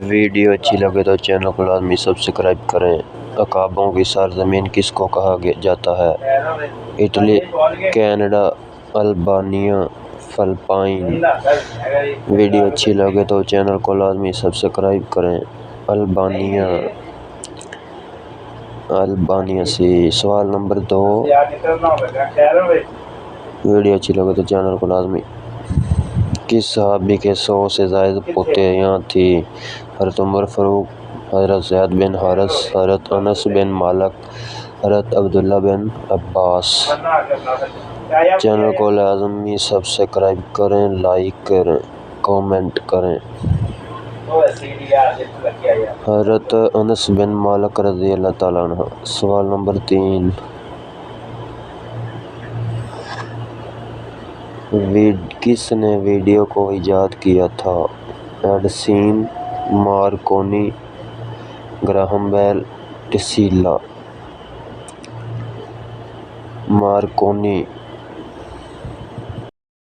Video اچھی لگے تو چینل کو لازمی سبسکرائب کریں۔ عقابوں کی سرزمین کس کو کہا جاتا ہے؟ Italy, Canada, Albania, Philippines. Video اچھی لگے تو چینل کو لازمی سبسکرائب کریں۔ البانیہ سے۔ سوال نمبر 2۔ ویڈیو اچھی لگے تو چینل کو لازمی۔ کس صحابی کے 100 سے زائد پوتیاں تھیں؟ حضرت عمر فاروق، حضرت زید بن حارثہ، حضرت انس بن مالک، حضرت عبداللہ بن عباس۔ چینل کو لازمی سبسکرائب کریں، لائک کریں، کامنٹ کریں۔ حضرت انس بن مالک رضی اللہ تعالیٰ عنہ۔ سوال نمبر 3۔ کس نے ویڈیو کو ایجاد کیا تھا؟ ایڈیسن، مارکونی، گراہم بیل، ٹیسلا۔ مارکونی۔